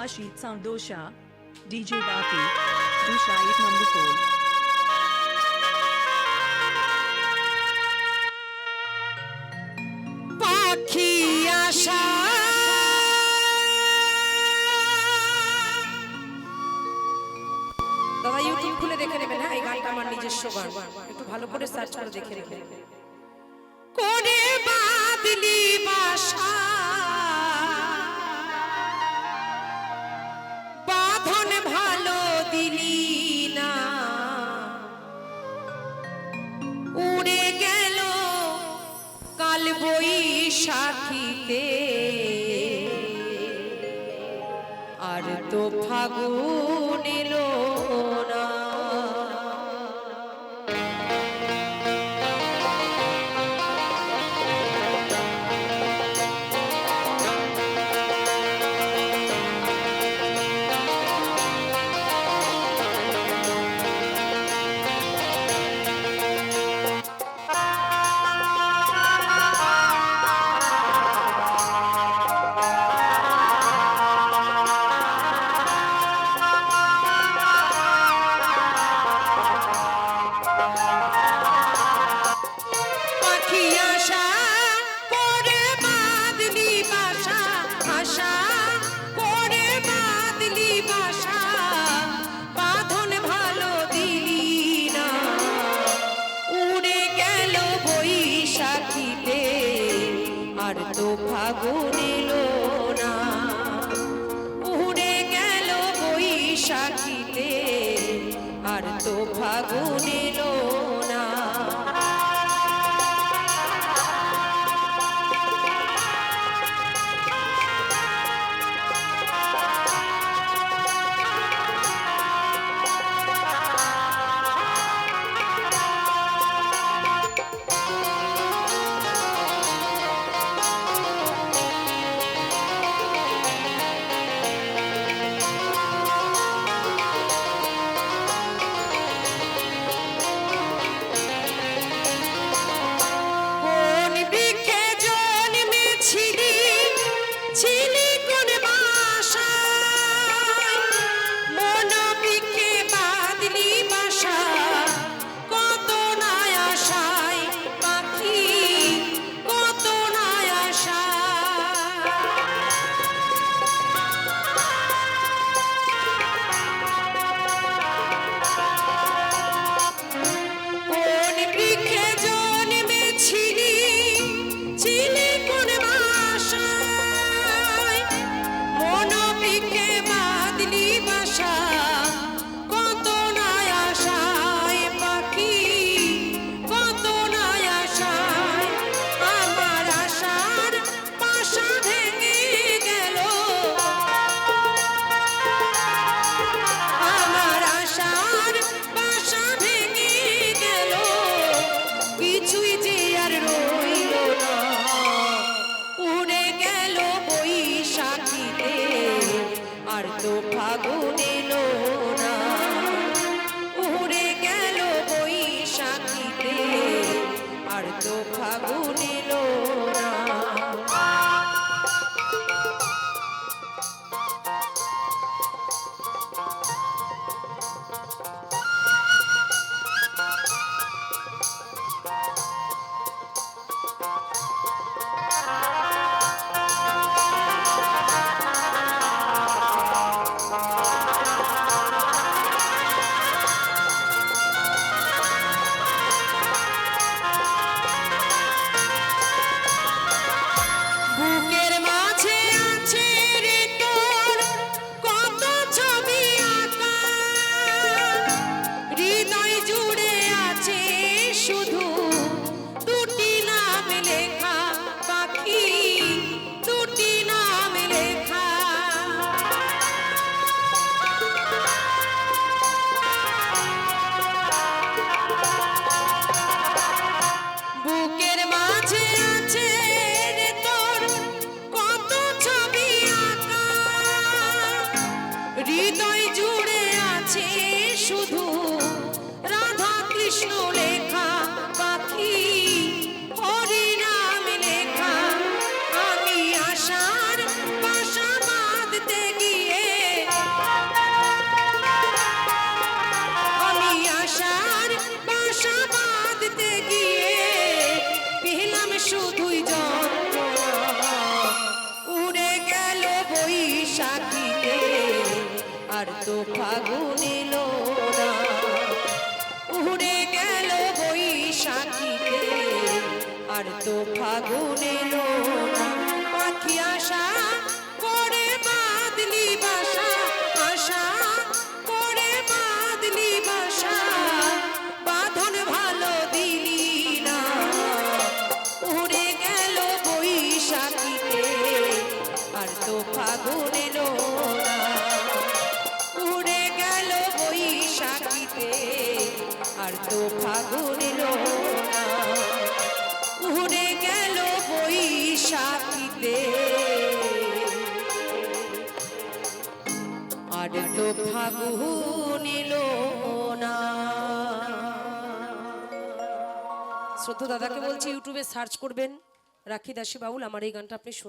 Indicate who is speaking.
Speaker 1: Ashit Soundosha, DJ Dati, Dushait number 4.
Speaker 2: পাখি আশা দাদা YouTube খুলে দেখে নেবেন। হ্যাঁ, এই গানটা আমার নিজস্ব গান, একটু ভালো করে সার্চ করে দেখে নেবেন। করে বাদলি বাসা বাঁধন ভালো দিলি না, উড়ে গেল কাল বৈশাখীতে, আর তো ফাগুন এলো না। আর তো ফাগুন এলো না, উড়ে গেল বৈশাখীতে, আর তো ফাগুন এলো না। আর তো ফাগুন এলো না, উড়ে গেল বৈশাখীতে, আর তো ফাগুন এলো না। বৈশাখীতে আর তো ফাগুন এলো না উড়ে গেল বৈশাখীতে আর তো ফাগুন এলো না পাখি আশা করে বাঁধলি বাসা আশা করে বাঁধলি বাসা বাঁধন ভালো দিলি না উড়ে গেল বৈশাখীতে আর তো ফাগুন এলো না উড়ে গেল বৈশাখীতে আর তো ফাগুন এলো না উড়ে গেল বৈশাখীতে আর তো ফাগুন এলো না। শ্রদ্ধা দাদাকে বলছি ইউটিউবে সার্চ করবেন রাখি দাসী বাউল, আমার এই গানটা আপনি শুনবেন।